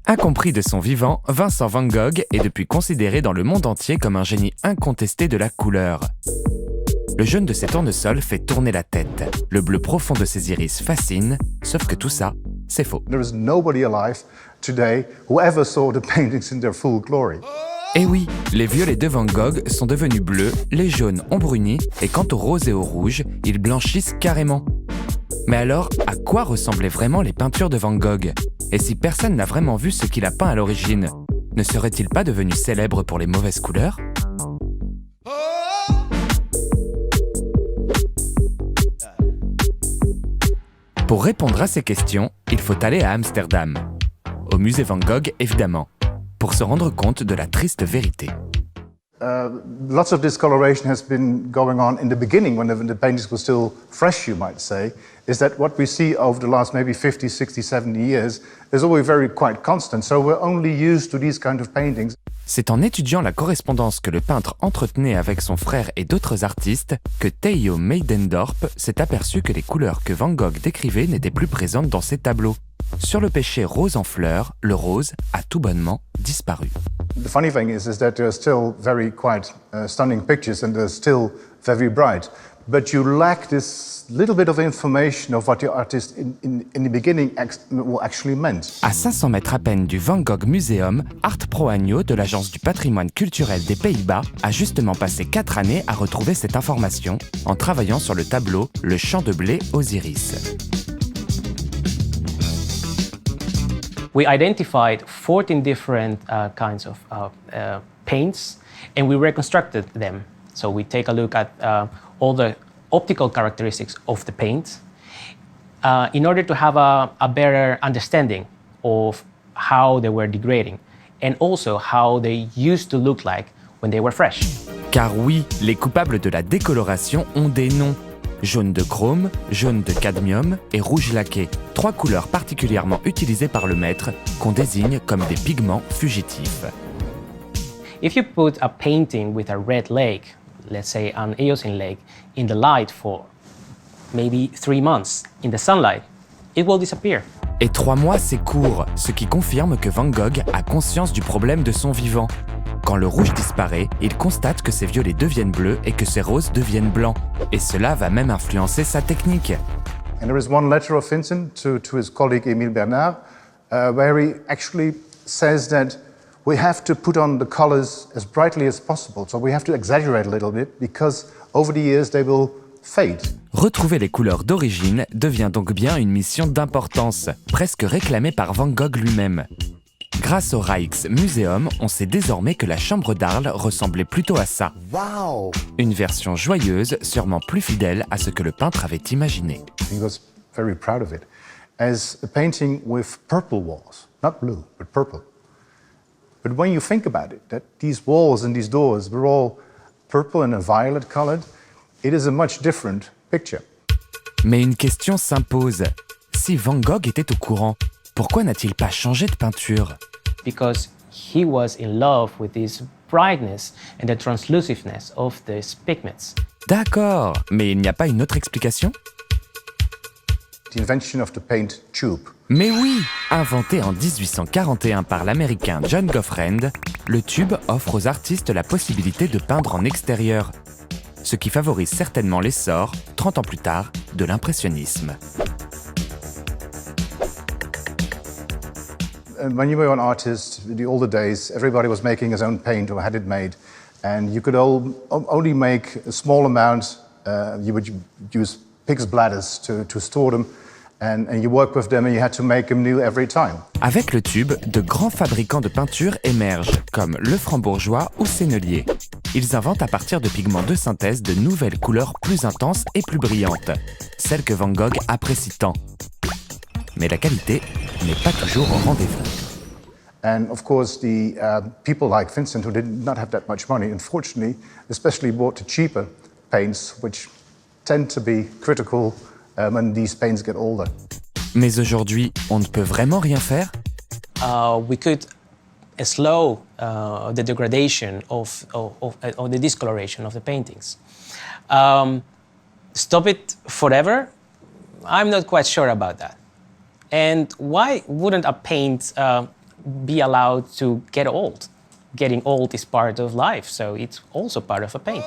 Incompris de son vivant, Vincent van Gogh est depuis considéré dans le monde entier comme un génie incontesté de la couleur. Le jaune de ses tournesols fait tourner la tête. Le bleu profond de ses iris fascine, sauf que tout ça, c'est faux. There is nobody alive today who ever saw the paintings in their full glory. Et oui, les violets de Van Gogh sont devenus bleus, les jaunes ont bruni, et quant au rose et au rouge, ils blanchissent carrément. Mais alors, à quoi ressemblaient vraiment les peintures de Van Gogh? Et si personne n'a vraiment vu ce qu'il a peint à l'origine, ne serait-il pas devenu célèbre pour les mauvaises couleurs? Pour répondre à ces questions, il faut aller à Amsterdam. Au musée Van Gogh, évidemment, pour se rendre compte de la triste vérité. Lots of discoloration has been going on in the beginning when the paintings were still fresh, you might say, is that what we see over the last maybe 50, 60, 70 years is always very quite constant. So we're only used to these kind of paintings. C'est en étudiant la correspondance que le peintre entretenait avec son frère et d'autres artistes que Theo Meidendorp s'est aperçu que les couleurs que Van Gogh décrivait n'étaient plus présentes dans ses tableaux. Sur le péché rose en fleurs, le rose a tout bonnement disparu. The funny thing is that they're still very quite stunning pictures and they're still very bright. But you lack this little bit of information of what the artist in the beginning actually meant. À 500 mètres à peine du Van Gogh Museum, Art Pro Agno de l'Agence du patrimoine culturel des Pays-Bas a justement passé 4 années à retrouver cette information en travaillant sur le tableau Le champ de blé aux iris. We identified 14 different kinds of paints, and we reconstructed them. So we take a look at all the optical characteristics of the paint in order to have a better understanding of how they were degrading and also how they used to look like when they were fresh. Car oui, les coupables de la décoloration ont des noms. Jaune de chrome, jaune de cadmium et rouge laqué. 3 couleurs particulièrement utilisées par le maître qu'on désigne comme des pigments fugitifs. If you put a painting with a red lake, let's say an Eocene lake, in the light for maybe 3 months in the sunlight, it will disappear. Et 3 mois, c'est court, ce qui confirme que Van Gogh a conscience du problème de son vivant. Quand le rouge disparaît, il constate que ses violets deviennent bleus et que ses roses deviennent blancs. Et cela va même influencer sa technique. And there is one letter of Vincent to his colleague Émile Bernard, where he actually says that we have to put on the colors as brightly as possible. So we have to exaggerate a little bit because over the years they will fade. Retrouver les couleurs d'origine devient donc bien une mission d'importance, presque réclamée par Van Gogh lui-même. Grâce au Rijksmuseum, on sait désormais que la chambre d'Arles ressemblait plutôt à ça. Wow! Une version joyeuse, sûrement plus fidèle à ce que le peintre avait imaginé. He was very proud of it. As a painting with purple walls, not blue, but purple. But when you think about it, that these walls and these doors were all purple and a violet colored, it is a much different picture. Mais une question s'impose. Si Van Gogh était au courant, pourquoi n'a-t-il pas changé de peinture? Because he was in love with this brightness and the translusiveness of these pigments. D'accord, mais il n'y a pas une autre explication? The invention of the paint tube. Mais oui! Inventé en 1841 par l'américain John Goffrand, le tube offre aux artistes la possibilité de peindre en extérieur, ce qui favorise certainement l'essor, 30 ans plus tard, de l'impressionnisme. When you were an artist, in the older days, everybody was making his own paint or had it made. And you could only make a small amount. You would use pig's bladders to store them. And you work with them and you had to make them new every time. Avec le tube, de grands fabricants de peinture émergent, comme Lefranc-Bourgeois ou Sennelier. Ils inventent à partir de pigments de synthèse de nouvelles couleurs plus intenses et plus brillantes, celles que Van Gogh apprécie tant. Mais la qualité n'est pas toujours au rendez-vous. And of course, the people like Vincent, who did not have that much money, unfortunately, especially bought the cheaper paints, which tend to be critical when these paints get older. Mais aujourd'hui, on ne peut vraiment rien faire? We could slow the degradation of the discoloration of the paintings. Stop it forever? I'm not quite sure about that. And why wouldn't a paint be allowed to get old. Getting old is part of life, so it's also part of a paint.